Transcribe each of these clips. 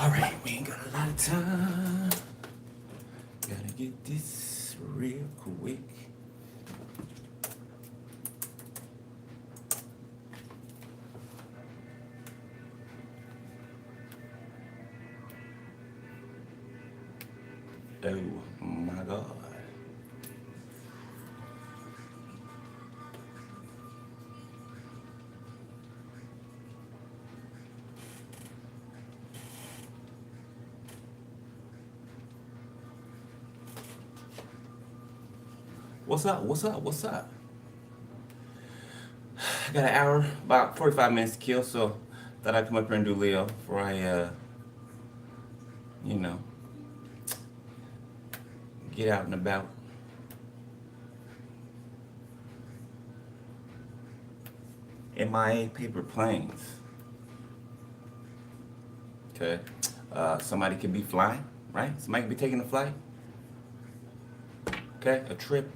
Alright, we ain't got a lot of time. Gotta get this real quick. Oh my God. What's up? What's up? What's up? I got an hour, about 45 minutes to kill, so thought I'd come up here and do Leo before I, you know, get out and about. MIA paper planes. Okay. Somebody could be flying, right? Somebody could be taking a flight. Okay, a trip.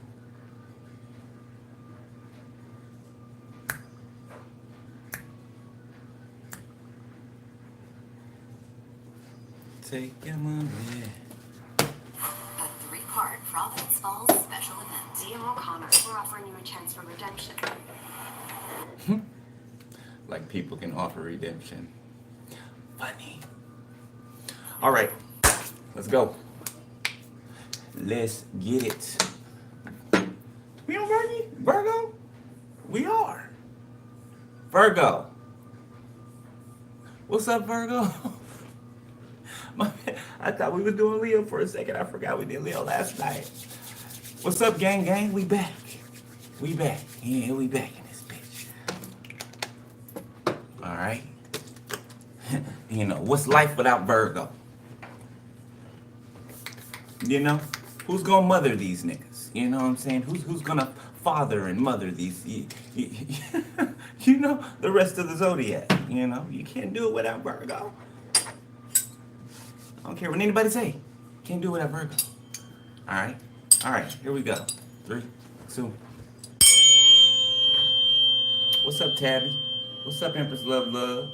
Take your money. A three-part Providence Falls special event. DMO Connor, we're offering you a chance for redemption. Like people can offer redemption. Funny. All right, let's go. Let's get it. We on Virgo? We are. Virgo. What's up, Virgo? I thought we was doing Leo for a second. I forgot we did Leo last night. What's up, gang? We back. We back. Yeah, we back in this bitch. All right. You know, what's life without Virgo? You know, who's gonna mother these niggas? You know what I'm saying? Who's gonna father and mother these? You know, the rest of the zodiac. You know, you can't do it without Virgo. I don't care what anybody say. Can't do it without Virgo. All right, here we go. 3, 2. What's up, Tabby? What's up, Empress Love?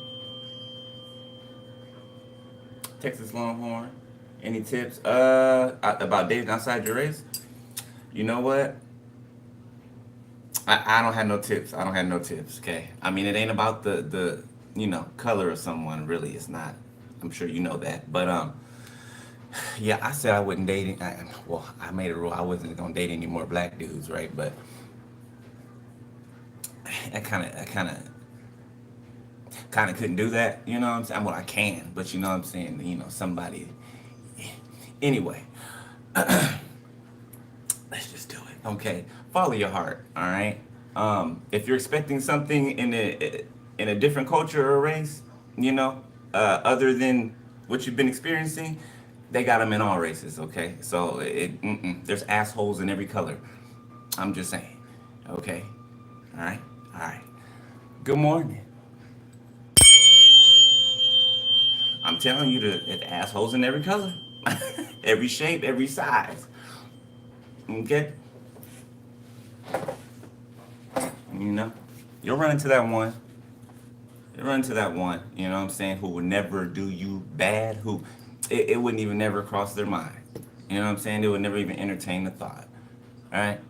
Texas Longhorn. Any tips? About dating outside your race? You know what? I don't have no tips. Okay. I mean, it ain't about the color of someone. Really, it's not. I'm sure you know that. But yeah, I said I wouldn't date. I made a rule I wasn't gonna date any more black dudes, right? But I kind of couldn't do that. You know what I'm saying? Well, I can, but you know what I'm saying. You know, somebody. Anyway, let's just do it. Okay, follow your heart. All right. If you're expecting something in a different culture or race, you know, other than what you've been experiencing, they got them in all races. Okay, so there's assholes in every color. I'm just saying. Okay. All right. Good morning. I'm telling you, the assholes in every color, every shape, every size. Okay. You know, you'll run into that one. You know what I'm saying, who would never do you bad, who it wouldn't even never cross their mind. You know what I'm saying? They would never even entertain the thought. Alright?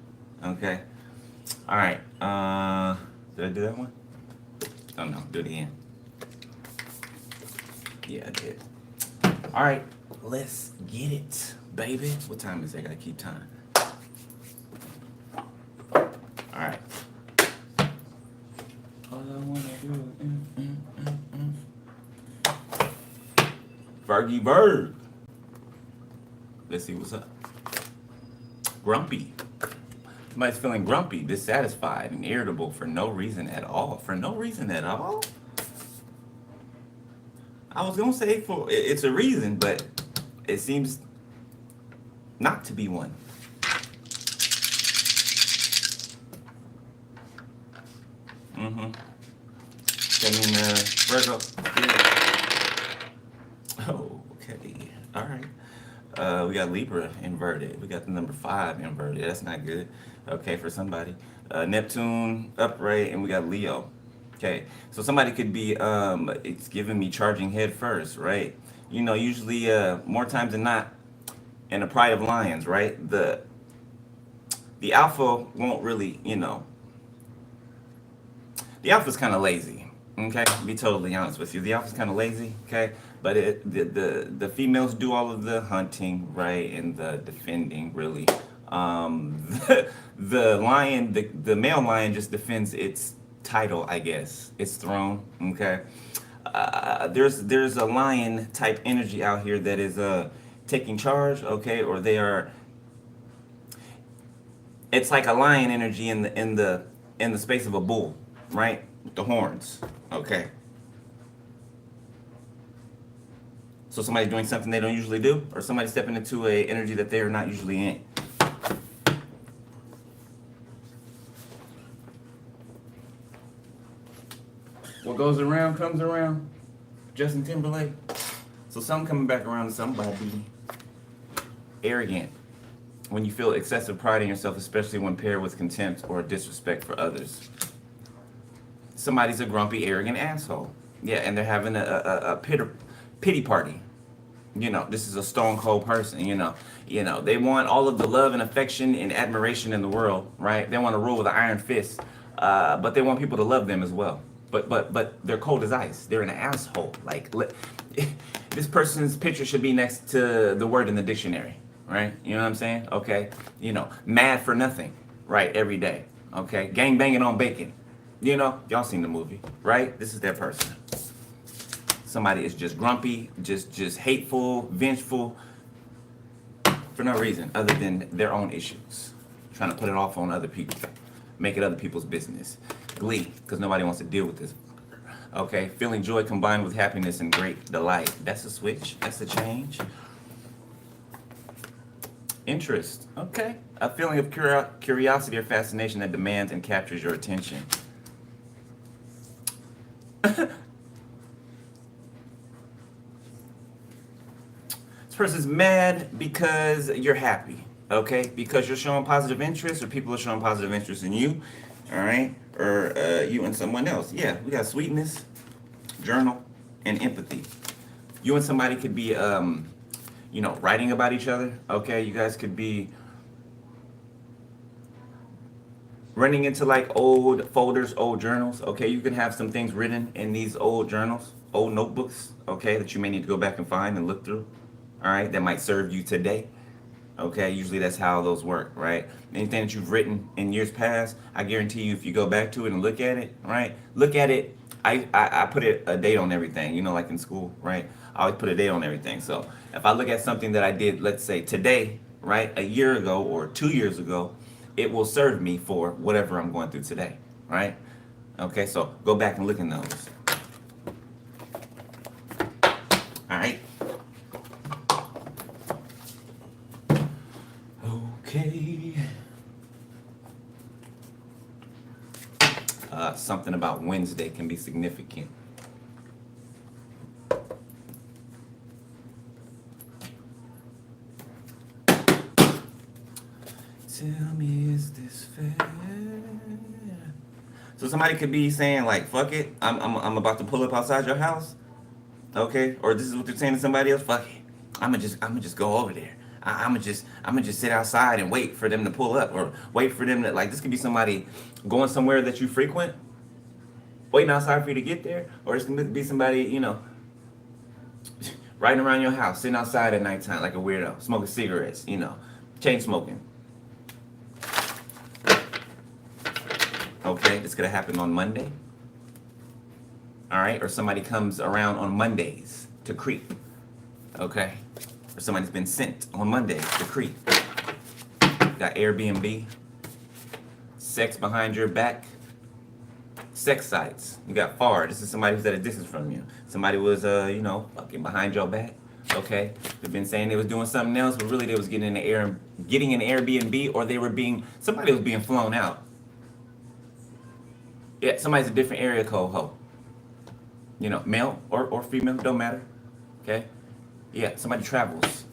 Okay. Alright. Did I do that one? Oh no, do it again. Yeah, I did. Alright, let's get it, baby. What time is it? I gotta keep time. Alright. All I wanna do Virgy Bird. Let's see what's up. Grumpy. Somebody's feeling grumpy, dissatisfied, and irritable for no reason at all. For no reason at all? I was gonna say it's a reason, but it seems not to be one. I mean, Virgo. Yeah. Oh, okay. All right. We got Libra inverted. We got the number 5 inverted. That's not good. Okay, for somebody. Neptune upright, and we got Leo. Okay, so somebody could be, it's giving me charging head first, right? You know, usually more times than not, in the pride of lions, right? The alpha won't really, you know, the alpha's kind of lazy. Okay, to be totally honest with you, the alpha's kind of lazy. Okay, but the females do all of the hunting, right, and the defending, really. The lion, the male lion, just defends its title, I guess, its throne. Okay, there's a lion type energy out here that is taking charge. Okay, or they are. It's like a lion energy in the space of a bull, right? With the horns. Okay. So somebody's doing something they don't usually do, or somebody's stepping into a energy that they are not usually in. What goes around comes around. Justin Timberlake. So something coming back around to somebody. Arrogant. When you feel excessive pride in yourself, especially when paired with contempt or disrespect for others. Somebody's a grumpy, arrogant asshole. Yeah, and they're having a pity party. You know, this is a stone cold person. They want all of the love and affection and admiration in the world, right? They want to rule with an iron fist, but they want people to love them as well. But they're cold as ice. They're an asshole. Like this person's picture should be next to the word in the dictionary, right? You know what I'm saying? Okay. Mad for nothing, right? Every day. Okay. Gang banging on bacon. Y'all seen the movie, right? This is their person. Somebody is just grumpy, just hateful, vengeful, for no reason other than their own issues. Trying to put it off on other people. Make it other people's business. Glee, because nobody wants to deal with this. Okay, feeling joy combined with happiness and great delight. That's a switch. That's a change. Interest. Okay. A feeling of curiosity or fascination that demands and captures your attention. This person's mad because you're happy, okay? Because you're showing positive interest, or people are showing positive interest in you, all right? Or you and someone else. Yeah, we got sweetness, journal, and empathy. You and somebody could be, writing about each other, okay? You guys could be running into like old folders, old journals, okay? You can have some things written in these old journals, old notebooks, okay, that you may need to go back and find and look through. All right, that might serve you today. Okay, usually that's how those work, right? Anything that you've written in years past, I guarantee you, if you go back to it and look at it, right? Look at it. I put a date on everything, like in school, right? I always put a date on everything. So if I look at something that I did, let's say today, right, a year ago or 2 years ago, it will serve me for whatever I'm going through today, right? Okay, so go back and look in those. All right. Okay. Something about Wednesday can be significant. Tell me, is this fair? So somebody could be saying like, "Fuck it, I'm about to pull up outside your house," okay? Or this is what they're saying to somebody else. "Fuck it, I'ma just go over there. I'ma just sit outside and wait for them to pull up, or wait for them to like." This could be somebody going somewhere that you frequent, waiting outside for you to get there, or it's gonna be somebody riding around your house, sitting outside at nighttime like a weirdo, smoking cigarettes, chain smoking. Okay, this could have happened on Monday. All right, or somebody comes around on Mondays to creep. Okay, or somebody's been sent on Mondays to creep. Got Airbnb, sex behind your back, sex sites. You got FAR. This is somebody who's at a distance from you. Somebody was, fucking behind your back. Okay, they've been saying they was doing something else, but really they was getting an Airbnb, or somebody was being flown out. Yeah, somebody's a different area code ho. Male or female, don't matter. Okay? Yeah, somebody travels.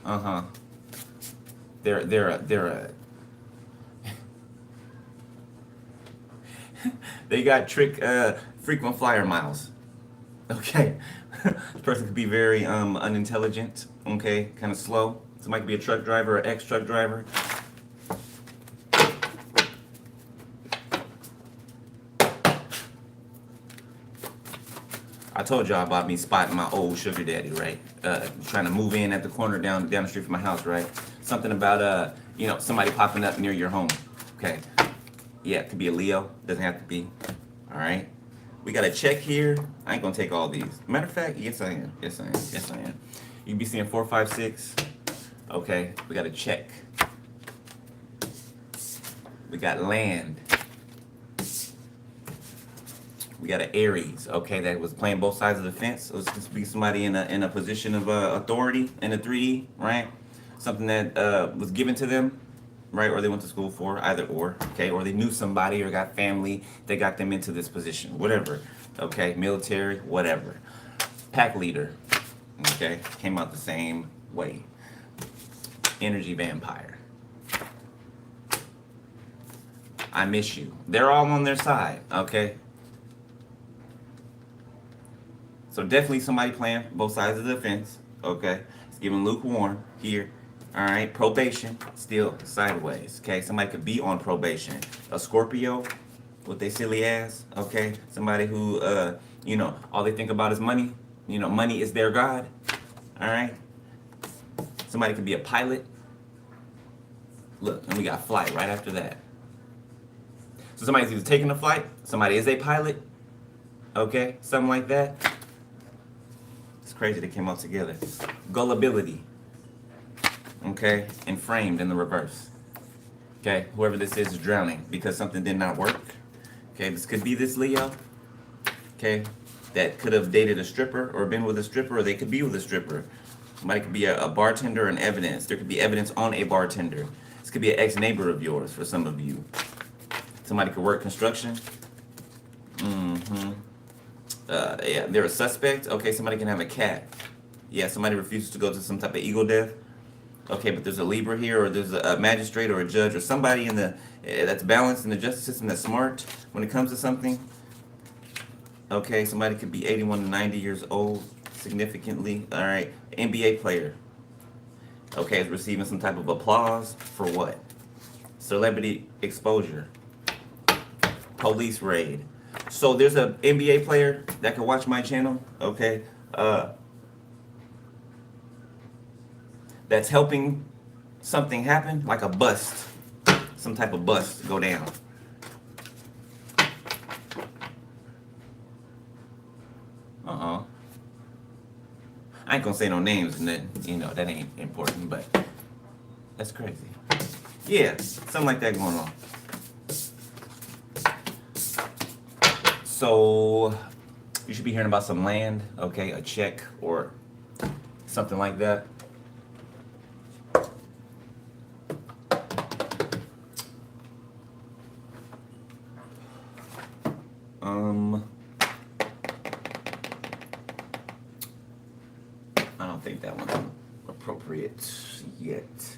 Uh-huh. They're a they got frequent flyer miles. Okay. This person could be very unintelligent, okay, kind of slow. Somebody could be a truck driver or ex-truck driver. I told y'all about me spotting my old sugar daddy, right? Trying to move in at the corner down the street from my house, right? Something about somebody popping up near your home. Okay. Yeah, it could be a Leo. Doesn't have to be. All right. We got a check here. I ain't gonna take all these. Matter of fact, yes I am. Yes I am. Yes I am. You can be seeing 4, 5, 6. Okay. We got a check. We got land. We got an Aries, okay, that was playing both sides of the fence. So it's to be somebody in a position of authority in a 3D, right? Something that was given to them, right? Or they went to school for, either or, okay? Or they knew somebody or got family that got them into this position, whatever, okay? Military, whatever. Pack leader, okay? Came out the same way. Energy vampire. I miss you. They're all on their side, okay? So definitely somebody playing both sides of the fence, okay? It's giving lukewarm here, all right? Probation, still sideways, okay? Somebody could be on probation. A Scorpio with their silly ass, okay? Somebody who, all they think about is money. Money is their god, all right? Somebody could be a pilot. Look, and we got flight right after that. So somebody's either taking a flight, somebody is a pilot, okay? Something like that. Crazy they came out together. Gullibility, okay, and framed in the reverse. Okay, whoever this is drowning because something did not work. Okay, this could be this Leo, okay, that could have dated a stripper or been with a stripper, or they could be with a stripper. Somebody could be a bartender and evidence. There could be evidence on a bartender. This could be an ex-neighbor of yours for some of you. Somebody could work construction. Yeah, they're a suspect. Okay, somebody can have a cat. Yeah, somebody refuses to go to some type of ego death. Okay, but there's a Libra here, or there's a magistrate or a judge or somebody in the that's balanced in the justice system, that's smart when it comes to something. Okay, somebody could be 81 to 90 years old, significantly. All right, NBA player. Okay, is receiving some type of applause for what? Celebrity exposure. Police raid. So there's an NBA player that can watch my channel, okay? That's helping something happen, like a bust, some type of bust go down. I ain't gonna say no names, and then that ain't important, but that's crazy. Yeah, something like that going on. So you should be hearing about some land, okay, a check or something like that. I don't think that one's appropriate yet.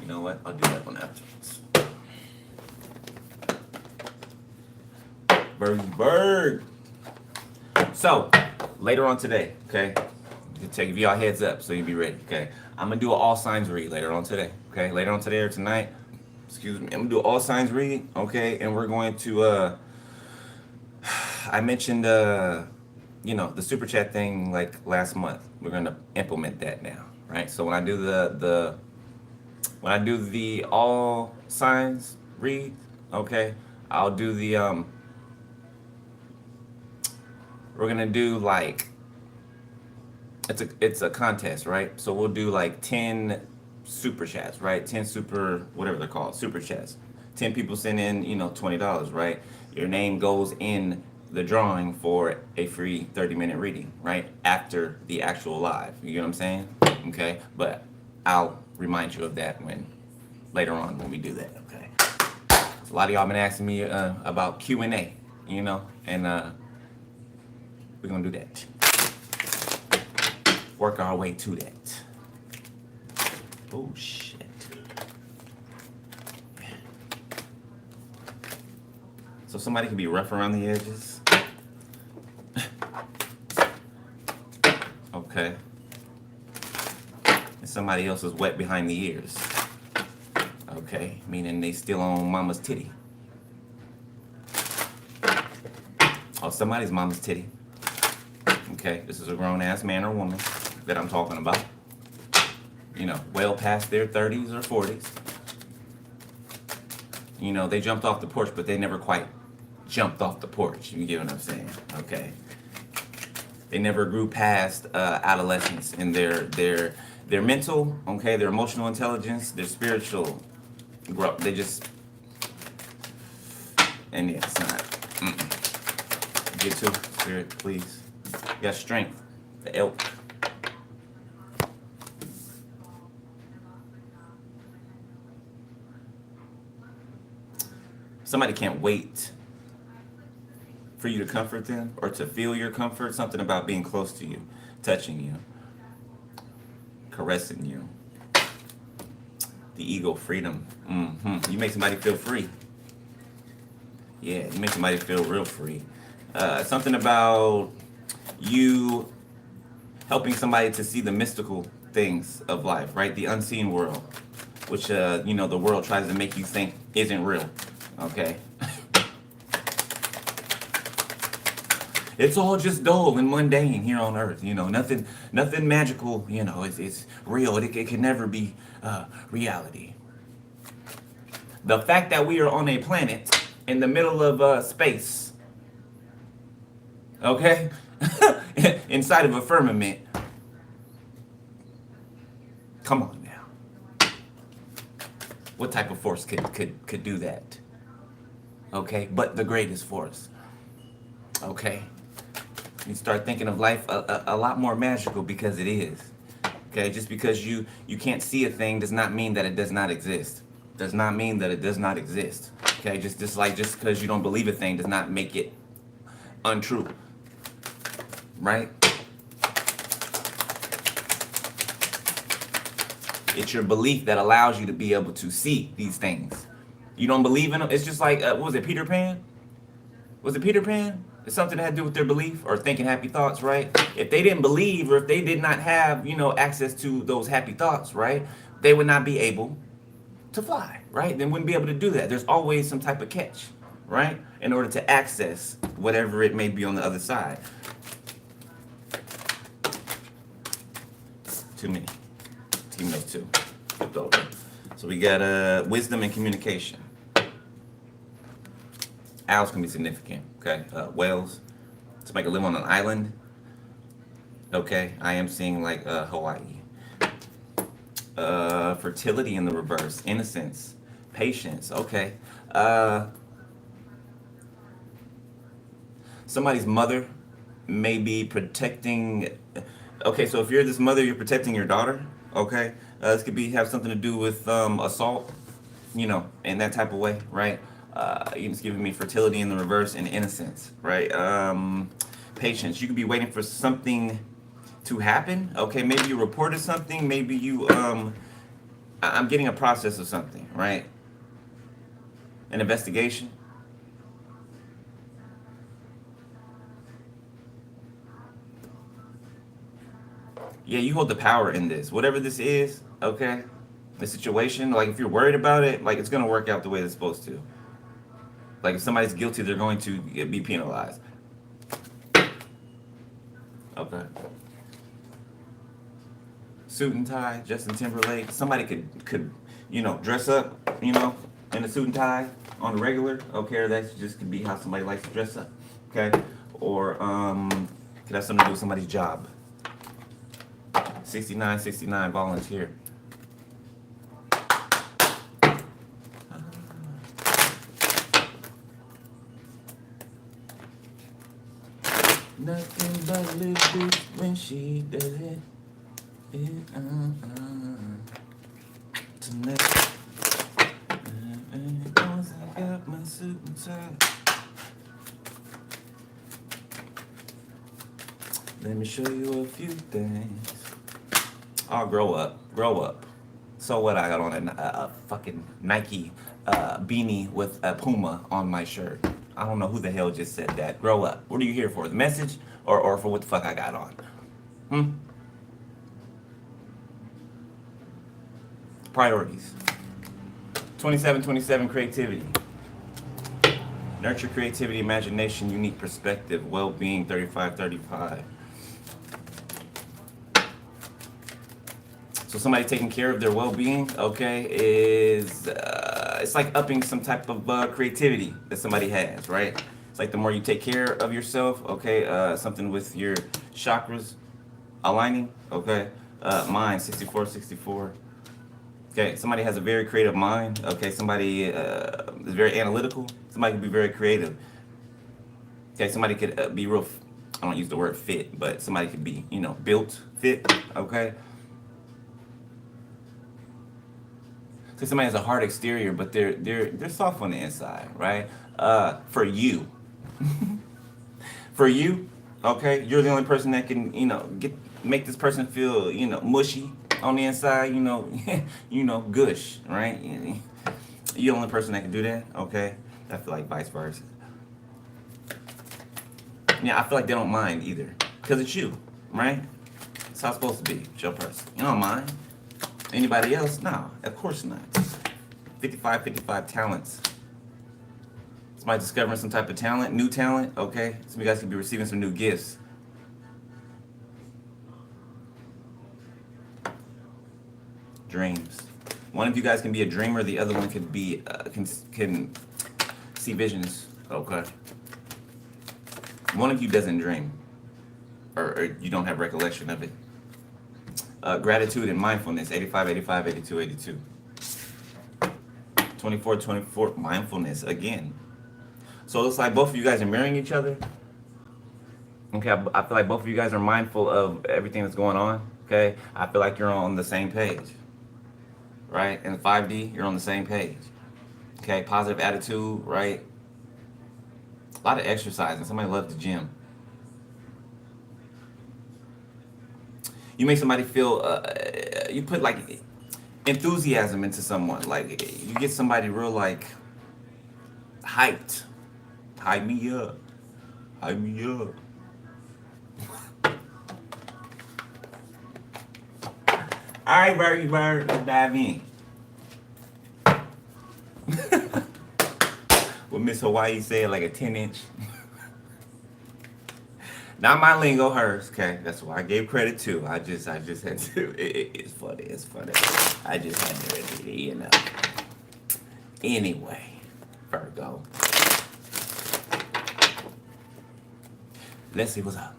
You know what? I'll do that one afterwards. Berg. So, later on today, okay? To give y'all heads up so you be ready, okay? I'm gonna do an all signs read later on today, okay? Later on today or tonight, excuse me. I'm gonna do an all signs read, okay? And we're going to, I mentioned, the super chat thing like last month. We're gonna implement that now, right? So when I do the all signs read, okay, I'll do the we're gonna do like it's a contest, right? So we'll do like 10 super chats, right? 10 super whatever they're called, super chats. 10 people send in, $20, right? Your name goes in the drawing for a free 30-minute reading, right? After the actual live. You get what I'm saying? Okay? But I'll remind you of that later on when we do that, okay? So a lot of y'all been asking me about Q&A, and we're gonna do that. Work our way to that. Oh shit. So somebody can be rough around the edges. Okay. And somebody else is wet behind the ears. Okay, meaning they still on mama's titty. Oh, somebody's mama's titty. Okay, this is a grown-ass man or woman that I'm talking about. You know, well past their 30s or 40s. You know, they jumped off the porch, but they never quite jumped off the porch. You get what I'm saying? Okay. They never grew past adolescence in their mental, okay, their emotional intelligence, their spiritual growth. They just, and yeah, it's not. Get to spirit, please. You got strength, the elk. Somebody can't wait for you to comfort them or to feel your comfort. Something about being close to you, touching you, caressing you. The ego, freedom. You make somebody feel free. Yeah, you make somebody feel real free. Something about you helping somebody to see the mystical things of life, right? The unseen world, which, you know, the world tries to make you think isn't real, okay? It's all just dull and mundane here on earth, you know, nothing magical, you know, it's real. It can never be reality. The fact that we are on a planet in the middle of space, okay, inside of a firmament, come on now. What type of force could do that? Okay, but the greatest force, okay? You start thinking of life a lot more magical because it is. Okay, just because you can't see a thing does not mean that it does not exist. Does not mean that it does not exist. Okay, just because you don't believe a thing does not make it untrue. Right? It's your belief that allows you to be able to see these things. You don't believe in them. It's just like what was it, Peter Pan? Was it Peter Pan? It's something that had to do with their belief or thinking happy thoughts, right? If they didn't believe or if they did not have, you know, access to those happy thoughts, right, they would not be able to fly, right? They wouldn't be able to do that. There's always some type of catch, right, in order to access whatever it may be on the other side. Too many. Team those two. Flipped over. So we got wisdom and communication. Owls can be significant, okay? Whales, somebody can live on an island, okay? I am seeing like Hawaii. Fertility in the reverse, innocence, patience, okay? Somebody's mother may be protecting, okay, so if you're this mother, you're protecting your daughter, okay? This could have something to do with assault, you know, in that type of way, right? It's giving me fertility in the reverse and innocence, right? Patience. You could be waiting for something to happen. Okay, maybe you reported something. Maybe you, I'm getting a process of something, right? An investigation. Yeah, you hold the power in this. Whatever this is, okay? The situation, like if you're worried about it, like it's gonna work out the way it's supposed to. Like if somebody's guilty, they're going to be penalized. Okay. Suit and tie, Justin Timberlake. Somebody could, you know, dress up, you know, in a suit and tie on the regular. Okay, or that just could be how somebody likes to dress up. Okay, or could have something to do with somebody's job. 6969 volunteer. Nothing but little when she does it. Tonight, once I got my suit and tie. Let me show you a few things. Oh, grow up, grow up. So what? I got on a fucking Nike beanie with a Puma on my shirt. I don't know who the hell just said that. Grow up. What are you here for? The message or for what the fuck I got on? Priorities. 2727 creativity. Nurture creativity, imagination, unique perspective, well-being 3535. So somebody taking care of their well-being, okay, is it's like upping some type of creativity that somebody has, right? It's like the more you take care of yourself, okay, something with your chakras aligning, okay, mind 6464. Okay, somebody has a very creative mind. Okay, somebody is very analytical. Somebody can be very creative. Okay, somebody could be real. I don't use the word fit, but somebody could be, you know, built fit. Okay. So somebody has a hard exterior, but they're soft on the inside, right? For you, for you, okay, you're the only person that can, you know, make this person feel, you know, mushy on the inside, you know, you know, gush, right? You're the only person that can do that, okay? I feel like vice versa. Yeah, I feel like they don't mind either, because it's you, right? It's how it's supposed to be. It's your person. You don't mind. Anybody else? No, of course not. 55 talents. Somebody discovering some type of talent, new talent, okay? Some of you guys could be receiving some new gifts. Dreams. One of you guys can be a dreamer, the other one could be can see visions. Okay. One of you doesn't dream, or you don't have recollection of it. Gratitude and mindfulness. 85, 85, 82, 82. 24, 24. Mindfulness again. So it looks like both of you guys are mirroring each other. Okay, I feel like both of you guys are mindful of everything that's going on. Okay, I feel like you're on the same page. Right? In 5D, you're on the same page. Okay, positive attitude, right? A lot of exercising. Somebody loves the gym. You make somebody feel, you put like enthusiasm into someone. Like you get somebody real like hyped. Hype me up. Hype me up. All right, Bird, let's dive in. What Miss Hawaii said, like a 10-inch. Not my lingo, hers. Okay, that's why I gave credit to. I just had to. It's funny. It's funny. I just had to, you know. Anyway, Virgo. Let's see what's up.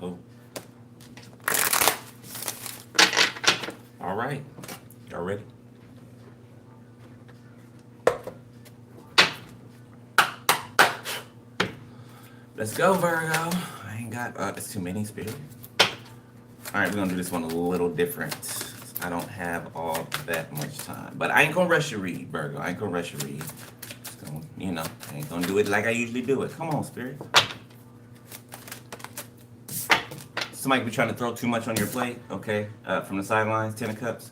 Oh. All right. Y'all ready? Let's go, Virgo. I ain't got, it's too many, Spirit. All right, we're gonna do this one a little different. I don't have all that much time, but I ain't gonna rush your read, Virgo. I ain't gonna rush your read. Just gonna, you know, I ain't gonna do it like I usually do it. Come on, Spirit. Somebody be trying to throw too much on your plate, okay? From the sidelines, 10 of Cups.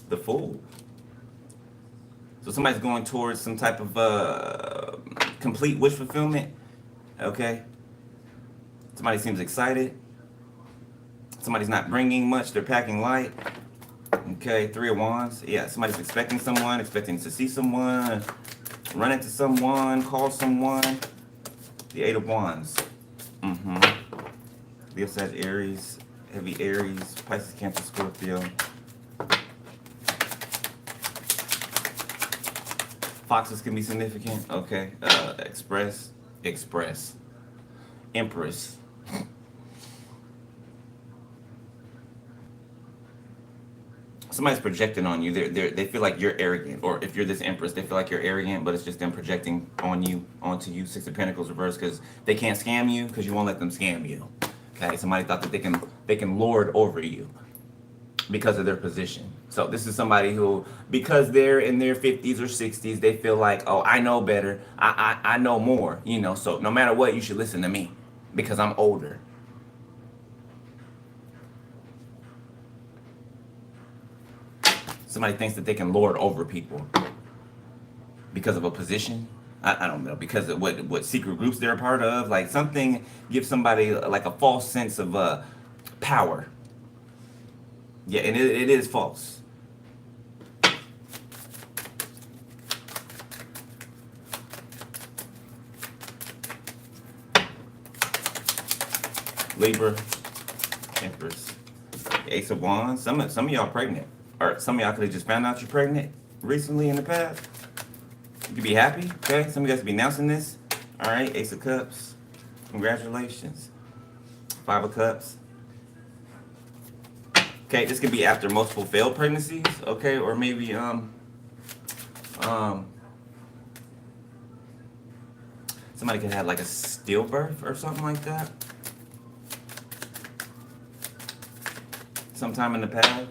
The Fool. So somebody's going towards some type of complete wish fulfillment, okay? Somebody seems excited. Somebody's not bringing much, they're packing light. Okay, 3 of Wands. Yeah, somebody's expecting someone, expecting to see someone, run into someone, call someone. The 8 of Wands. Leo, Sag, Aries, heavy Aries, Pisces, Cancer, Scorpio. Foxes can be significant. Okay. Express. Empress. Somebody's projecting on you. They feel like you're arrogant, or if you're this Empress, they feel like you're arrogant, but it's just them projecting onto you. 6 of Pentacles reversed, because they can't scam you because you won't let them scam you. Okay. Somebody thought that they can lord over you. because of their position. So this is somebody who, because they're in their 50s or 60s, they feel like, oh, I know better. I know more, you know. So no matter what, you should listen to me because I'm older. Somebody thinks that they can lord over people because of a position. I don't know, because of what secret groups they're a part of. Like something gives somebody like a false sense of power. Yeah, and it is false. Libra, Empress, Ace of Wands. Some of y'all pregnant, or some of y'all could have just found out you're pregnant recently in the past. You could be happy, okay? Some of you guys could be announcing this. All right, Ace of Cups. Congratulations. Five of Cups. Okay, this could be after multiple failed pregnancies, okay, or maybe somebody could have like a stillbirth or something like that. Sometime in the past,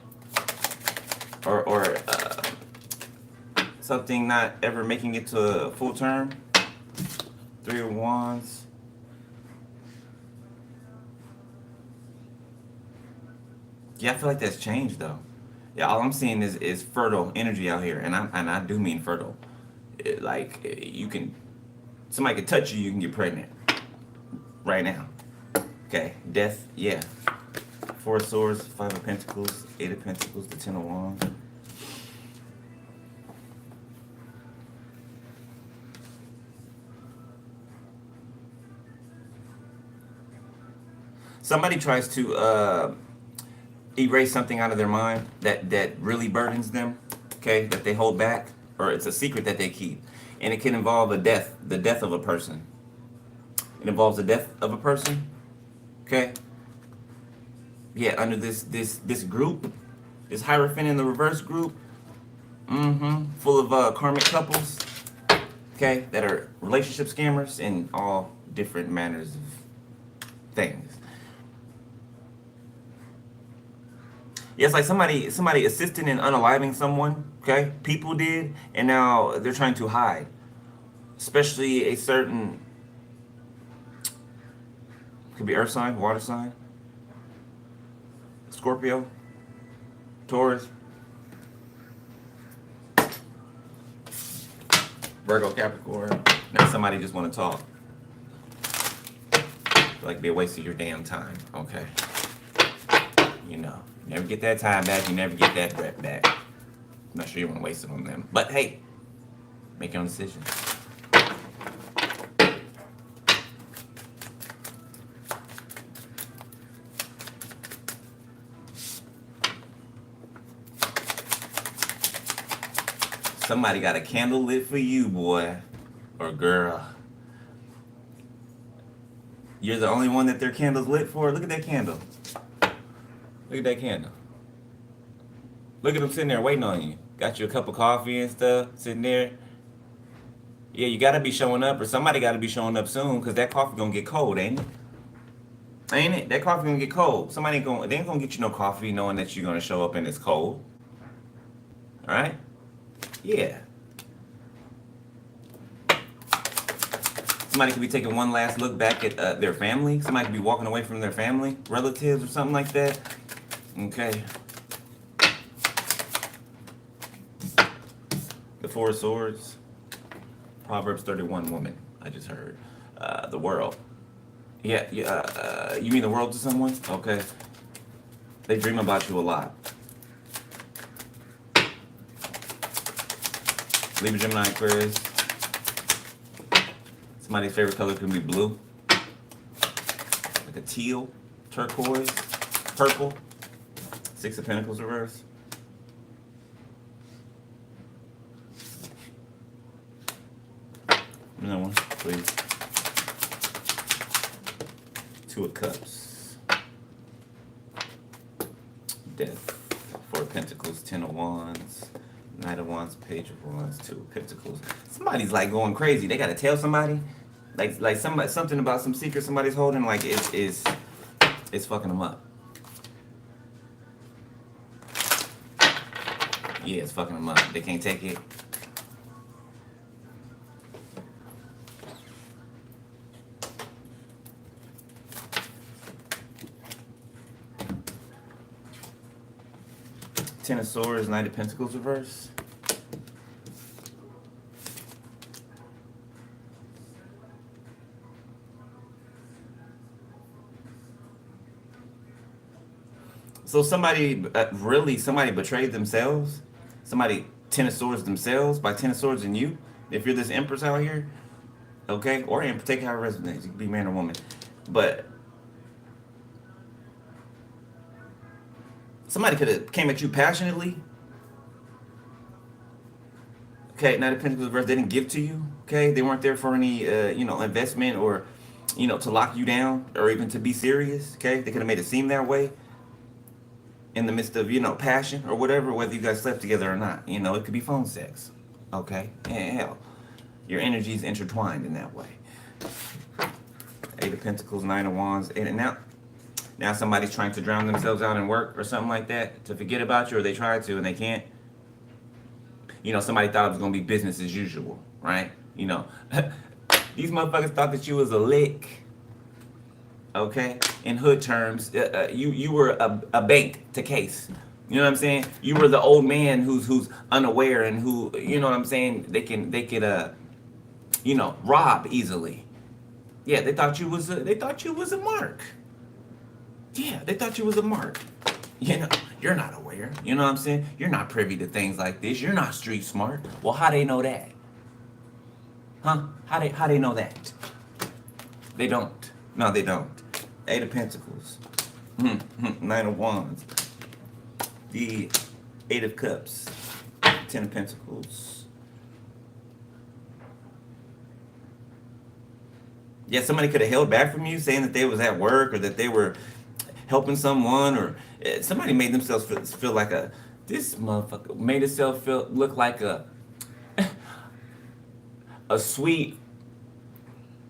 or something not ever making it to a full term. Three of Wands. Yeah, I feel like that's changed though. Yeah, all I'm seeing is fertile energy out here, and I do mean fertile. You can, somebody can touch you, you can get pregnant right now. Okay, death, yeah. Four of Swords, Five of Pentacles, Eight of Pentacles, the Ten of Wands. Somebody tries to erase something out of their mind that really burdens them, okay, that they hold back, or it's a secret that they keep. And it can involve the death of a person. It involves the death of a person, okay? Yeah, under this group, this Hierophant in the reverse group, full of karmic couples, okay, that are relationship scammers in all different manners of things. Yeah, it's like somebody assisted in unaliving someone, okay? People did, and now they're trying to hide. Especially a certain, could be earth sign, water sign, Scorpio, Taurus, Virgo, Capricorn. Now somebody just want to talk. Like it'd be a waste of your damn time, okay? You know, you never get that time back, you never get that breath back. I'm not sure you want to waste it on them. But hey, make your own decision. Somebody got a candle lit for you, boy or girl. You're the only one that their candle's lit for. Look at that candle. Look at that candle. Look at them sitting there waiting on you. Got you a cup of coffee and stuff sitting there. Yeah, you gotta be showing up, or somebody gotta be showing up soon, because that coffee gonna get cold, ain't it? Ain't it? That coffee gonna get cold. They ain't gonna get you no coffee knowing that you're gonna show up and it's cold. Alright? Yeah. Somebody could be taking one last look back at their family. Somebody could be walking away from their family, relatives, or something like that. Okay. The Four of Swords. Proverbs 31 woman, I just heard. The world. Yeah, you mean the world to someone? Okay. They dream about you a lot. Libra, Gemini, Aquarius. Somebody's favorite color could be blue. Like a teal, turquoise, purple. Six of Pentacles reverse. Another one, please. Two of Cups. Death. Four of Pentacles, Ten of Wands. Knight of Wands, Page of Wands, Two of Pentacles. Somebody's like going crazy. They gotta tell somebody, like something about some secret somebody's holding. Like it's fucking them up. Yeah, it's fucking them up. They can't take it. Ten of Swords, Knight of Pentacles reverse. So somebody, somebody betrayed themselves. Somebody Ten of Swords themselves by Ten of Swords and you. If you're this Empress out here, okay, or take how it resonates. You can be man or woman, but somebody could have came at you passionately. Okay, Knight of Pentacles reverse. They didn't give to you. Okay, they weren't there for any, investment or, to lock you down or even to be serious. Okay, they could have made it seem that way. In the midst of, passion or whatever, whether you guys slept together or not. It could be phone sex. Okay? And hell, your energy's intertwined in that way. Eight of Pentacles, Nine of Wands. And now somebody's trying to drown themselves out in work or something like that to forget about you, or they tried to and they can't. Somebody thought it was going to be business as usual, right? These motherfuckers thought that you was a lick. Okay, in hood terms, you were a bank to case. You know what I'm saying? You were the old man who's unaware and who, you know what I'm saying? They could rob easily. Yeah, they thought you was a mark. Yeah, they thought you was a mark. You're not aware. You know what I'm saying? You're not privy to things like this. You're not street smart. Well, how they know that? Huh? How they know that? They don't. No, they don't. Eight of Pentacles. Nine of Wands. The Eight of Cups. Ten of Pentacles. Yeah, somebody could have held back from you saying that they was at work or that they were helping someone, or somebody made themselves feel like this motherfucker made itself look like a sweet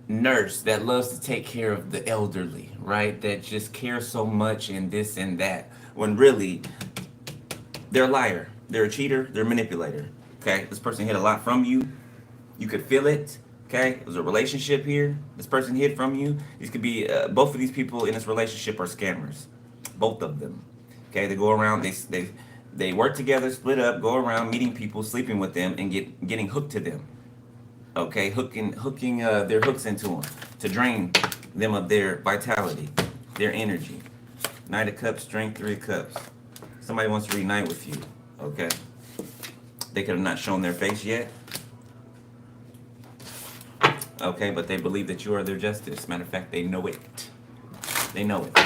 nurse that loves to take care of the elderly, right? That just cares so much and this and that. When really, they're a liar. They're a cheater. They're a manipulator. Okay? This person hid a lot from you. You could feel it. Okay? There's a relationship here. This person hid from you. These could be, both of these people in this relationship are scammers. Both of them. Okay? They go around, they work together, split up, go around meeting people, sleeping with them, and getting hooked to them. Okay, hooking their hooks into them to drain them of their vitality, their energy. Knight of Cups, Strength, Three of Cups. Somebody wants to reunite with you. Okay, they could have not shown their face yet. Okay, but they believe that you are their justice. Matter of fact, they know it. They know it.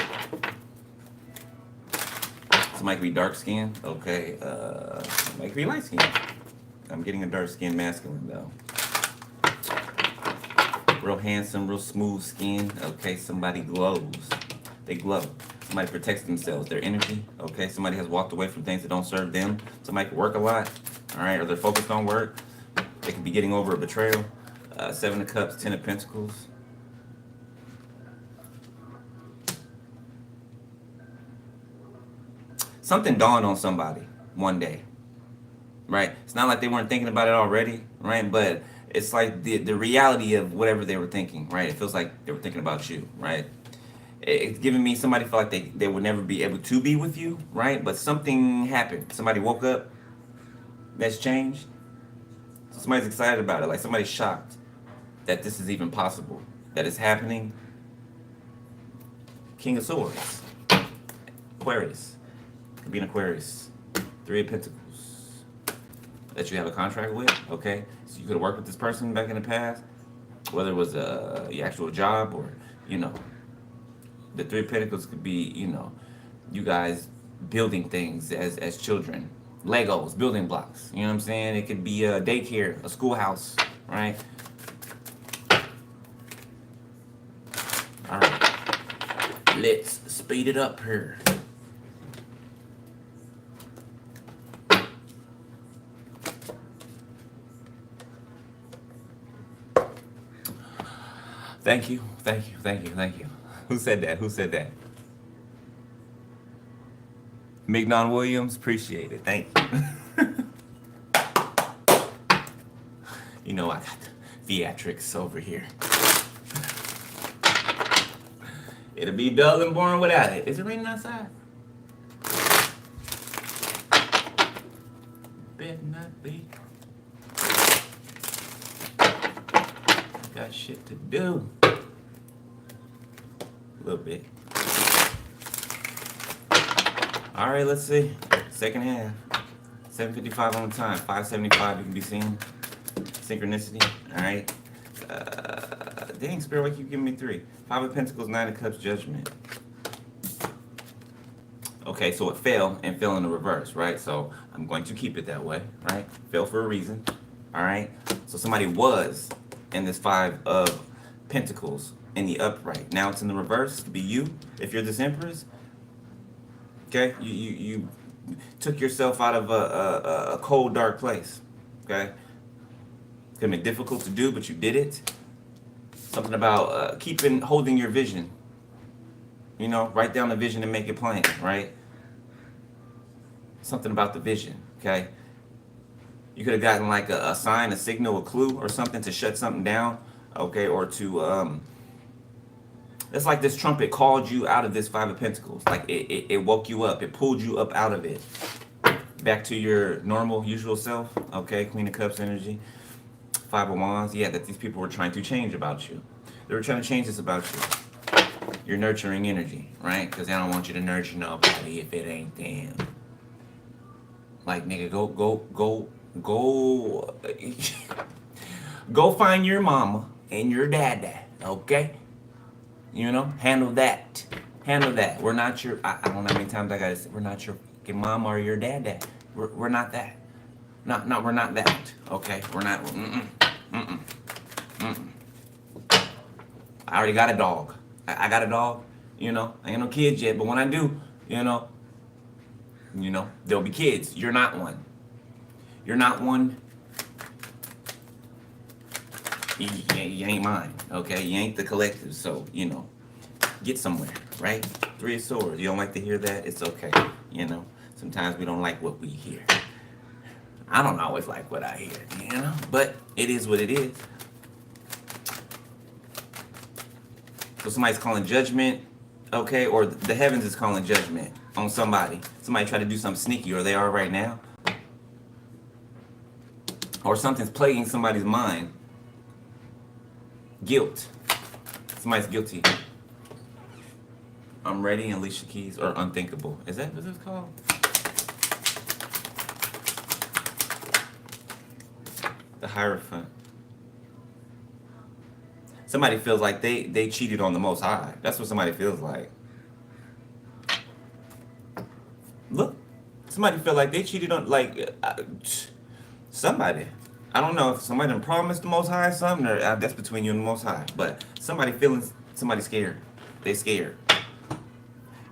Somebody could be dark skinned. Okay, somebody could be light skinned. I'm getting a dark skinned masculine though. Real handsome, real smooth skin. Okay, somebody glows. They glow. Somebody protects themselves, their energy. Okay, somebody has walked away from things that don't serve them. Somebody could work a lot. All right, or they're focused on work. They could be getting over a betrayal. Seven of Cups, Ten of Pentacles. Something dawned on somebody one day. Right? It's not like they weren't thinking about it already, right? But it's like the reality of whatever they were thinking, right? It feels like they were thinking about you, right? It's giving me somebody feel like they would never be able to be with you, right? But something happened. Somebody woke up. That's changed. So somebody's excited about it. Like somebody's shocked that this is even possible. That it's happening. King of Swords. Aquarius. Could be an Aquarius. Three of Pentacles. That you have a contract with, okay? So you could have worked with this person back in the past, whether it was your actual job or, the Three of Pentacles could be, you guys building things as children. Legos, building blocks, you know what I'm saying? It could be a daycare, a schoolhouse, right? All right, let's speed it up here. Thank you. Who said that? Mignon Williams, appreciate it. Thank you. know I got the theatrics over here. It'll be dull and boring without it. Is it raining outside? Better not be. Got shit to do. A little bit. All right, let's see. Second half. 7:55 on the time. 5:75 you can be seen. Synchronicity. All right. Dang, Spirit, why keep giving me 3? 5 of Pentacles, 9 of Cups, Judgment. Okay, so it fell and fell in the reverse, right? So I'm going to keep it that way, right? Fell for a reason. All right. So somebody was in this 5 of Pentacles in the upright. Now it's in the reverse. It could be you if you're this Empress. Okay, you took yourself out of a cold, dark place. Okay, it's gonna be difficult to do, but you did it. Something about holding your vision. You know, write down the vision and make it plain, right? Something about the vision, okay? You could have gotten like a sign, a signal, a clue, or something to shut something down, okay? Or to, it's like this trumpet called you out of this 5 of Pentacles. Like it woke you up. It pulled you up out of it. Back to your normal, usual self, okay? Queen of Cups energy. 5 of Wands, yeah, that these people were trying to change about you. They were trying to change this about you. Your nurturing energy, right? Because they don't want you to nurture nobody if it ain't them. Like, nigga, go find your mama and your dada, okay? You know, handle that. Handle that. We're not your, I don't know how many times I gotta say, we're not your fucking mama or your dada. We're not that. No, we're not that. Okay, we're not. I already got a dog. I got a dog. You know, I ain't no kids yet, but when I do, you know, there'll be kids. You're not one. You're not one. You ain't mine. Okay, you ain't the collective. So you know, get somewhere, right? 3 of Swords. You don't like to hear that? It's okay. You know, sometimes we don't like what we hear. I don't always like what I hear, you know, but it is what it is. So somebody's calling judgment, okay, or the heavens is calling judgment on somebody. Somebody try to do something sneaky, or they are right now. Or something's plaguing somebody's mind. Guilt. Somebody's guilty. I'm ready, Alicia Keys, or unthinkable. Is that what it's called? The Hierophant. Somebody feels like they cheated on the Most High. That's what somebody feels like. Look, somebody feel like they cheated on, like, somebody. I don't know if somebody done promised the Most High something, or that's between you and the Most High. But somebody scared. They scared.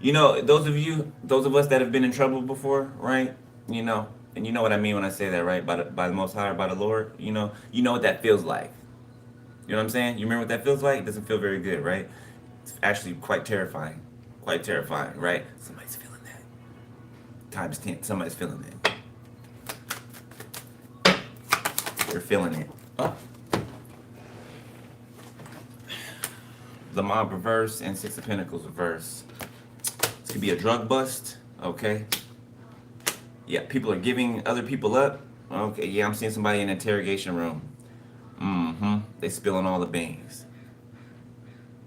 You know, those of us that have been in trouble before, right? You know, and you know what I mean when I say that, right? By the Most High, or by the Lord, you know what that feels like. You know what I'm saying? You remember what that feels like? It doesn't feel very good, right? It's actually quite terrifying. Quite terrifying, right? Somebody's feeling that. Times 10, somebody's feeling that. They're feeling it. Oh. The Mob reverse and 6 of Pentacles reverse. This could be a drug bust, okay? Yeah, people are giving other people up. Okay, yeah, I'm seeing somebody in an interrogation room. They spilling all the beans.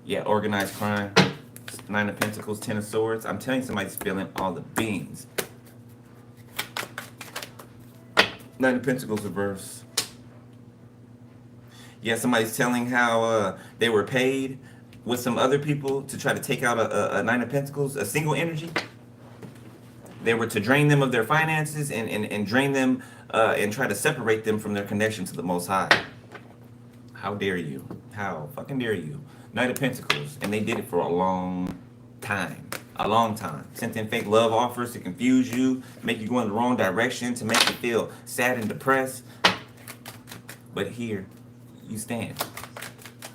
Yeah, organized crime. 9 of Pentacles, 10 of Swords. I'm telling you, somebody's spilling all the beans. 9 of Pentacles reverse. Yeah, somebody's telling how they were paid with some other people to try to take out a 9 of Pentacles, a single energy. They were to drain them of their finances and drain them and try to separate them from their connection to the Most High. How dare you? How fucking dare you? 9 of Pentacles. And they did it for a long time. A long time. Sent in fake love offers to confuse you, make you go in the wrong direction, to make you feel sad and depressed. But here, you stand.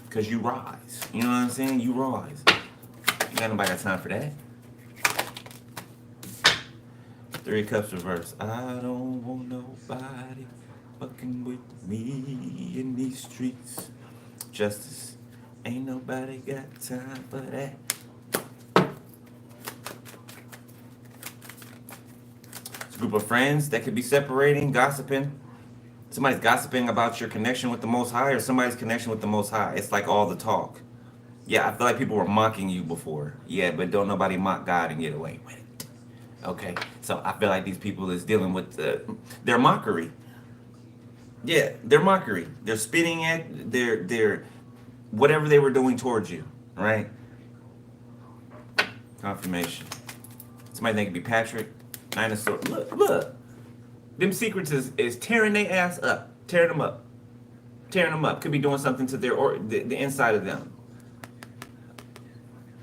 Because you rise. You know what I'm saying? You rise. You got nobody got time for that. 3 of Cups reverse. I don't want nobody fucking with me in these streets. Justice, ain't nobody got time for that. It's a group of friends that could be separating, gossiping. Somebody's gossiping about your connection with the Most High or somebody's connection with the Most High. It's like all the talk. Yeah, I feel like people were mocking you before. Yeah, but don't nobody mock God and get away with it. Okay, so I feel like these people is dealing with their mockery. Yeah, their mockery. They're spitting at their whatever they were doing towards you, right? Confirmation. Somebody think it be Patrick. Nine of Swords. Look. Them secrets is tearing their ass up. Tearing them up. Tearing them up. Could be doing something to their or the inside of them.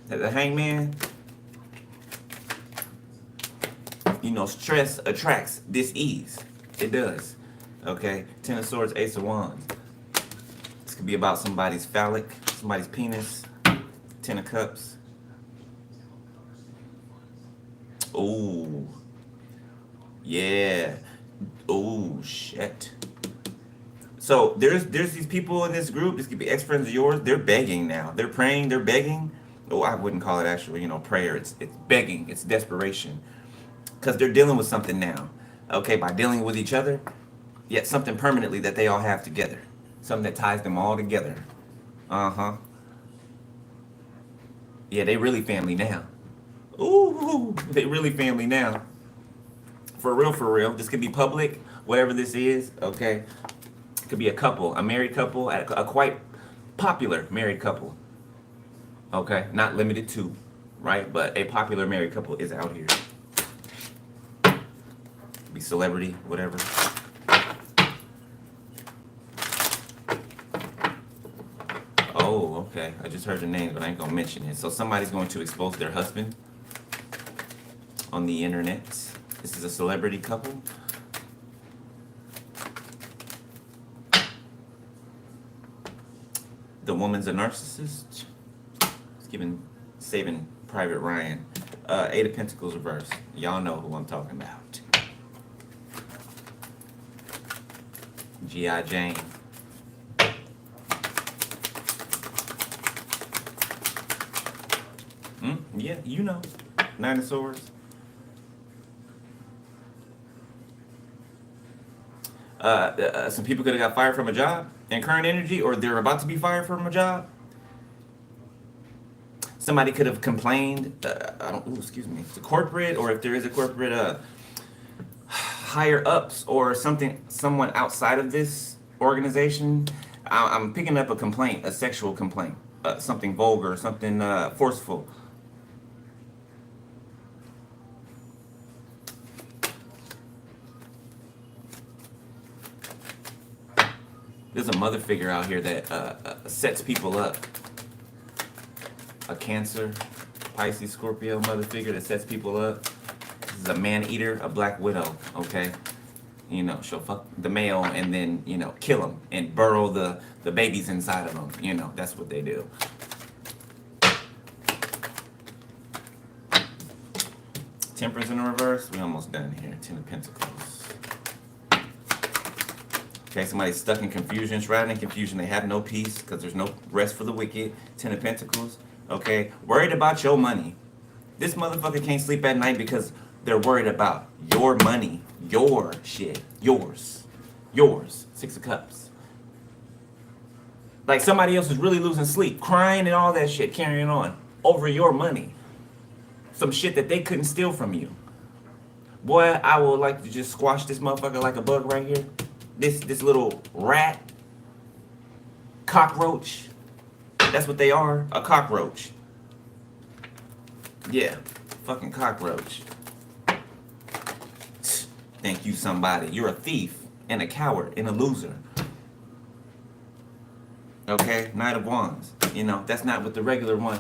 The Hangman. You know, stress attracts dis-ease. It does. Okay? Ten of Swords, Ace of Wands. This could be about somebody's phallic, somebody's penis. Ten of Cups. Ooh. Yeah. Ooh, shit. So there's these people in this group. This could be ex-friends of yours. They're begging now. They're praying. They're begging. Oh, I wouldn't call it actually, prayer. It's begging. It's desperation. Because they're dealing with something now. Okay, by dealing with each other, yet something permanently that they all have together. Something that ties them all together. Uh-huh. Yeah, they really family now. Ooh, they really family now. For real, for real. This could be public, whatever this is, okay? It could be a couple, a married couple, a quite popular married couple. Okay, not limited to, right? But a popular married couple is out here. Be celebrity, whatever. Oh, okay. I just heard the name, but I ain't gonna mention it. So somebody's going to expose their husband on the internet. This is a celebrity couple. The woman's a narcissist. It's giving Saving Private Ryan. Eight of Pentacles reverse. Y'all know who I'm talking about. G.I. Jane. Yeah, you know. Nine of Swords. Some people could have got fired from a job in current energy, or they're about to be fired from a job. Somebody could have complained. Excuse me. It's a corporate, or if there is a corporate, higher ups or someone outside of this organization. I'm picking up a complaint, a sexual complaint, something vulgar, something forceful. There's a mother figure out here that sets people up. A Cancer, Pisces, Scorpio mother figure that sets people up. This is a man-eater, a black widow, okay? She'll fuck the male and then, kill him and burrow the babies inside of him. That's what they do. Temperance in the reverse. We almost done here. Ten of Pentacles. Okay, somebody's stuck in confusion, shrouded in confusion. They have no peace because there's no rest for the wicked. Ten of Pentacles. Okay, worried about your money. This motherfucker can't sleep at night because they're worried about your money, your shit, yours. Six of Cups. Like somebody else is really losing sleep, crying and all that shit, carrying on over your money. Some shit that they couldn't steal from you. Boy, I would like to just squash this motherfucker like a bug right here. This little rat, cockroach. That's what they are, a cockroach. Yeah, fucking cockroach. Thank you, somebody. You're a thief and a coward and a loser. Okay, Knight of Wands. That's not what the regular one,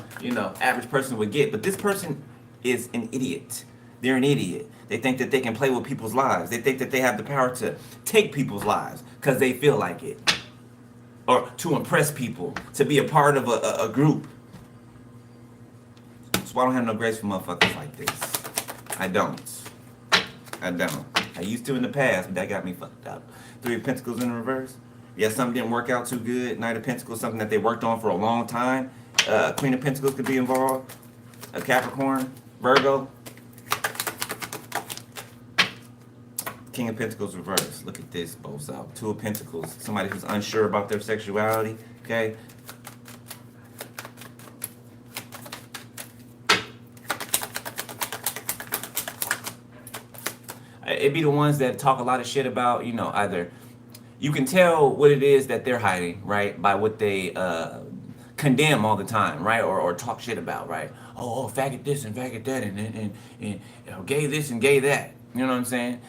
average person would get. But this person is an idiot. They're an idiot. They think that they can play with people's lives. They think that they have the power to take people's lives because they feel like it. Or to impress people, to be a part of a group. So I don't have no grace for motherfuckers like this. I don't. I used to in the past, but that got me fucked up. Three of Pentacles in reverse. Yeah, something didn't work out too good. Knight of Pentacles, something that they worked on for a long time. Queen of Pentacles could be involved. A Capricorn, Virgo. King of Pentacles reverse. Look at this, both out. Two of Pentacles. Somebody who's unsure about their sexuality. Okay. It'd be the ones that talk a lot of shit about, you know, either you can tell what it is that they're hiding, right, by what they condemn all the time, right, or talk shit about, right? Oh, faggot this and faggot that, and you know, gay this and gay that. You know what I'm saying?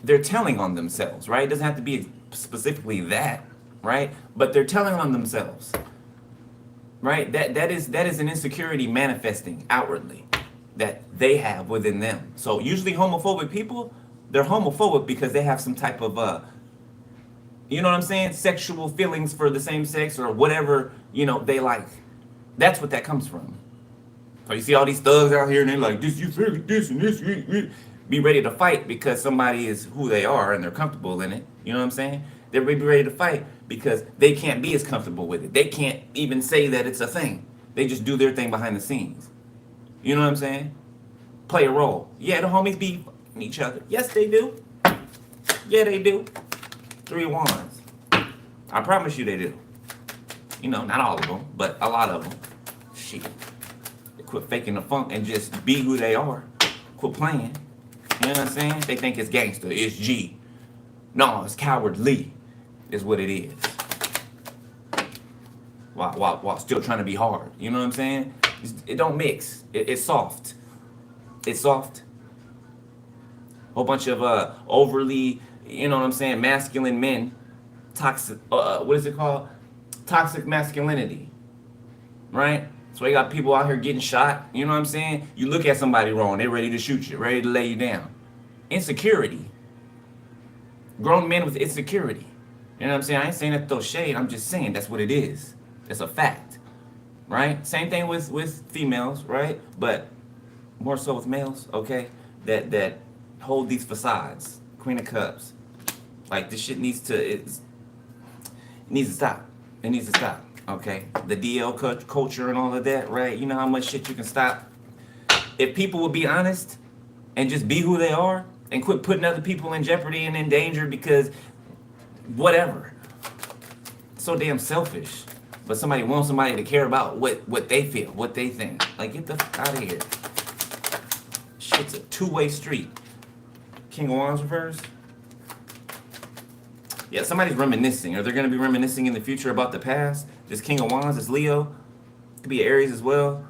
They're telling on themselves, right? It doesn't have to be specifically that, right? But they're telling on themselves, right? That is an insecurity manifesting outwardly that they have within them. So usually homophobic people, they're homophobic because they have some type of you know what I'm saying, sexual feelings for the same sex or whatever, you know, they like. That's what that comes from. So you see all these thugs out here and they're like, this, you figure this and this, be ready to fight because somebody is who they are and they're comfortable in it. You know what I'm saying? They're be ready to fight because they can't be as comfortable with it. They can't even say that it's a thing. They just do their thing behind the scenes. You know what I'm saying? Play a role. Yeah, the homies be fucking each other. Yes, they do. Yeah, they do. Three of Wands. I promise you they do. You know, not all of them, but a lot of them. Shit. They quit faking the funk and just be who they are. Quit playing. You know what I'm saying? They think it's gangster. It's G. No, it's cowardly. Is what it is. While still trying to be hard. You know what I'm saying? It don't mix. It's soft. It's soft. Whole bunch of overly, you know what I'm saying, masculine men. Toxic. What is it called? Toxic masculinity. Right? So you got people out here getting shot. You know what I'm saying? You look at somebody wrong, they're ready to shoot you, ready to lay you down. Insecurity. Grown men with insecurity. You know what I'm saying? I ain't saying that to throw shade. I'm just saying that's what it is. It's a fact. Right? Same thing with females, right? But more so with males, okay? That hold these facades. Queen of Cups. Like this shit needs to stop. It needs to stop. Okay? The DL culture and all of that, right? You know how much shit you can stop? If people would be honest and just be who they are and quit putting other people in jeopardy and in danger because whatever. So damn selfish. But somebody wants somebody to care about what they feel, what they think. Like, get the fuck out of here. Shit's a two-way street. King of Wands reverse. Yeah, somebody's reminiscing. Or they're going to be reminiscing in the future about the past. This King of Wands is Leo. Could be Aries as well.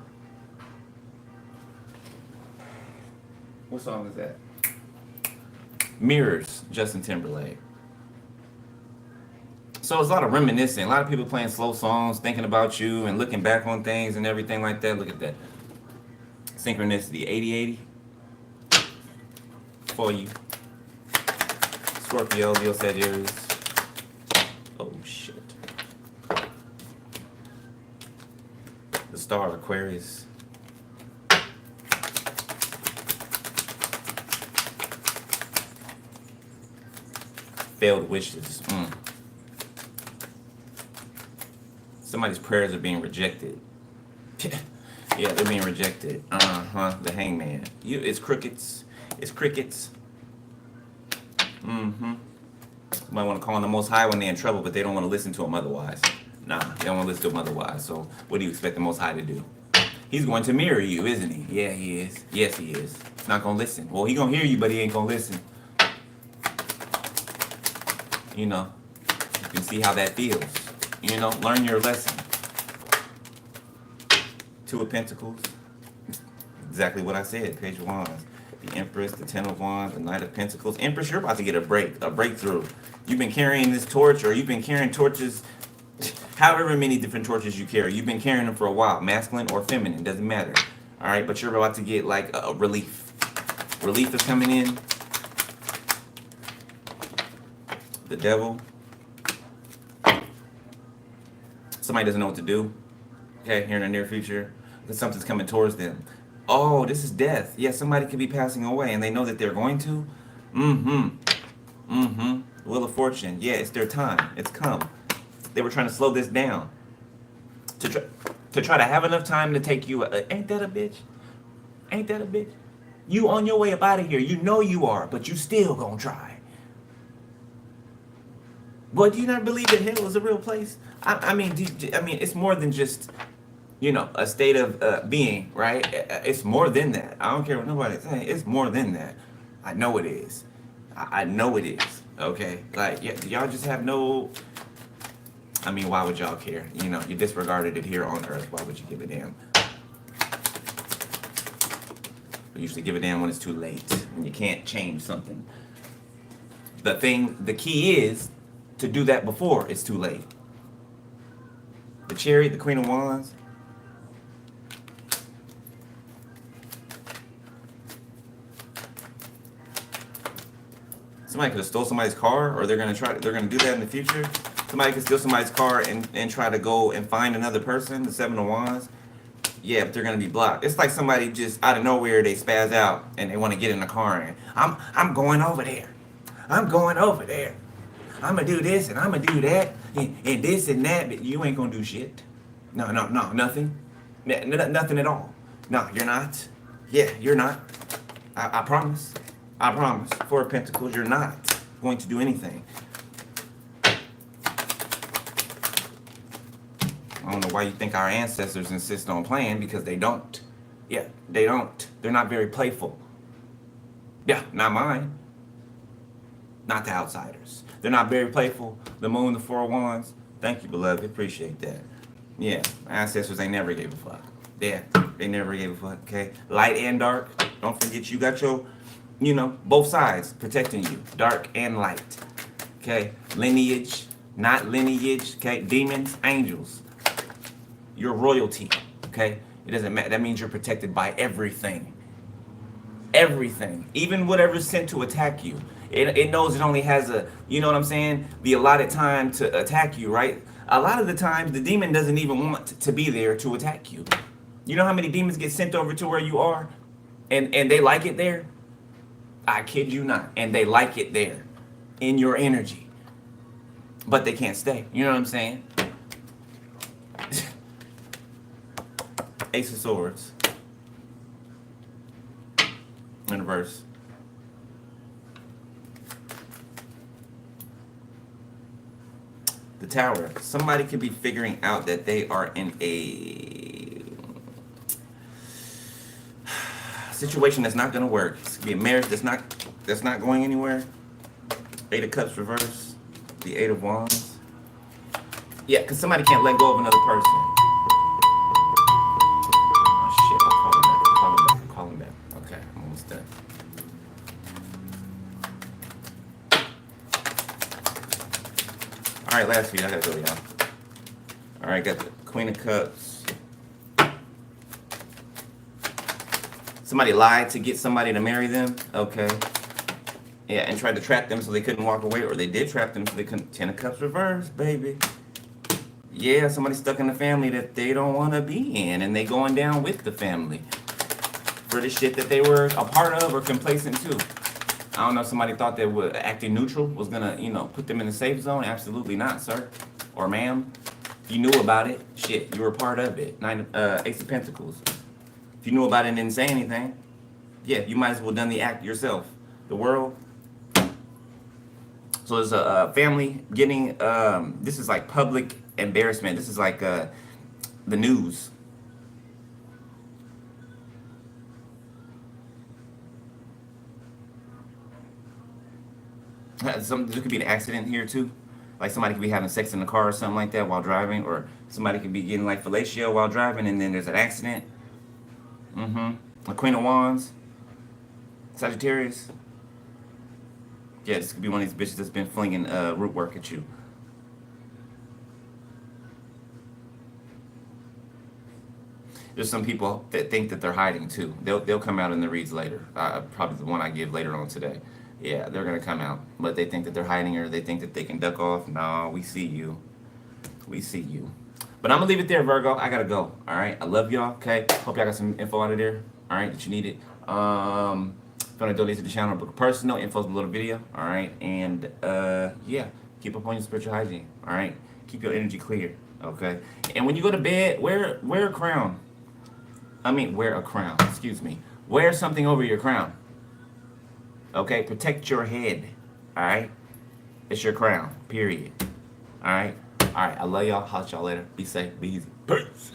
What song is that? Mirrors, Justin Timberlake. So it's a lot of reminiscing. A lot of people playing slow songs, thinking about you and looking back on things and everything like that. Look at that. Synchronicity, 80-80. For you. Scorpio, Leo, Sagittarius. Oh, shit. The star, Aquarius. Failed wishes. Somebody's prayers are being rejected. Yeah, they're being rejected. The Hangman. It's crickets. It's crickets. You might want to call on the Most High when they're in trouble, but they don't want to listen to him otherwise. Nah, they don't want to listen to him otherwise. So what do you expect the Most High to do? He's going to mirror you, isn't he? Yeah, he is. Yes, he is. He's not going to listen. Well, he going to hear you, but he ain't going to listen. You know, you can see how that feels. You know, learn your lesson. Two of Pentacles. Exactly what I said. Page of Wands. The Empress, the Ten of Wands, the Knight of Pentacles. Empress, you're about to get a breakthrough. You've been carrying this torch, or you've been carrying torches, however many different torches you carry. You've been carrying them for a while, masculine or feminine, doesn't matter. All right, but you're about to get like a relief. Relief is coming in. The Devil. Somebody doesn't know what to do. Okay, here in the near future, because something's coming towards them. Oh, this is death. Yeah, somebody could be passing away, and they know that they're going to, Wheel of Fortune. Yeah, it's their time. It's come. They were trying to slow this down to try to have enough time to take you. Ain't that a bitch? Ain't that a bitch? You on your way up out of here. You know you are, but you still gonna try. Boy, do you not believe that hell is a real place? I mean, I mean, it's more than just, you know, a state of being, right? It's more than that. I don't care what nobody's saying. It's more than that. I know it is. I know it is. Okay, like y'all just have no. I mean, why would y'all care? You know, you disregarded it here on Earth. Why would you give a damn? We usually give a damn when it's too late, when you can't change something. The key is to do that before it's too late. The Chariot, the Queen of Wands. Somebody could have stole somebody's car, or they're gonna do that in the future. Somebody could steal somebody's car and try to go and find another person, the Seven of Wands. Yeah, but they're gonna be blocked. It's like somebody just out of nowhere, they spaz out and they want to get in the car and I'm going over there. I'm going over there. I'm gonna do this and I'm gonna do that and this and that, but you ain't gonna do shit. No, nothing. Nothing at all. No, you're not. Yeah, you're not. I promise. I promise. Four of Pentacles, you're not going to do anything. I don't know why you think our ancestors insist on playing, because they don't. Yeah, they don't. They're not very playful. Yeah, not mine. Not the outsiders. They're not very playful. The Moon, the Four of Wands. Thank you, beloved. Appreciate that. Yeah, my ancestors, they never gave a fuck. Yeah, they never gave a fuck, okay? Light and dark. Don't forget you got your, you know, both sides protecting you. Dark and light. Okay? Lineage, not lineage. Okay? Demons, angels. You're royalty, okay? It doesn't matter. That means you're protected by everything. Everything. Even whatever's sent to attack you. It knows it only has a, you know what I'm saying? The allotted time to attack you, right? A lot of the times, the demon doesn't even want to be there to attack you. You know how many demons get sent over to where you are? And they like it there? I kid you not. And they like it there. In your energy. But they can't stay. You know what I'm saying? Ace of Swords. In reverse. The Tower. Somebody could be figuring out that they are in a situation that's not going to work. This could be a marriage that's not going anywhere. Eight of Cups reverse. The Eight of Wands. Yeah, because somebody can't let go of another person. All right, last few. I gotta go, y'all. All right, got the Queen of Cups. Somebody lied to get somebody to marry them. Okay. Yeah, and tried to trap them so they couldn't walk away, or they did trap them so they couldn't. Ten of Cups reverse, baby. Yeah, somebody stuck in the family that they don't want to be in, and they going down with the family for the shit that they were a part of or complacent to. I don't know if somebody thought that acting neutral was gonna, you know, put them in the safe zone. Absolutely not, sir. Or ma'am. If you knew about it, shit, you were a part of it. Ace of Pentacles. If you knew about it and didn't say anything, yeah, you might as well done the act yourself. The world. So there's a family getting, this is like public embarrassment. This is like the news. There could be an accident here too. Like somebody could be having sex in the car or something like that while driving, or somebody could be getting like fellatio while driving, and then there's an accident. The Queen of Wands. Sagittarius. Yeah, this could be one of these bitches that's been flinging root work at you. There's some people that think that they're hiding too. They'll come out in the reads later. Probably the one I give later on today. Yeah, they're gonna come out, but they think that they're hiding, or they think that they can duck off. No, we see you. We see you. But I'm gonna leave it there, Virgo. I gotta go. All right. I love y'all. Okay. Hope y'all got some info out of there. All right, that you needed. If you want to donate to the channel, book a personal info's below the video. All right, and yeah, keep up on your spiritual hygiene. All right, keep your energy clear. Okay, and when you go to bed, wear a crown. I mean, wear a crown. Excuse me. Wear something over your crown. Okay, protect your head. All right, it's your crown. Period. All right. All right. I love y'all. Holla at y'all later. Be safe. Be easy. Peace.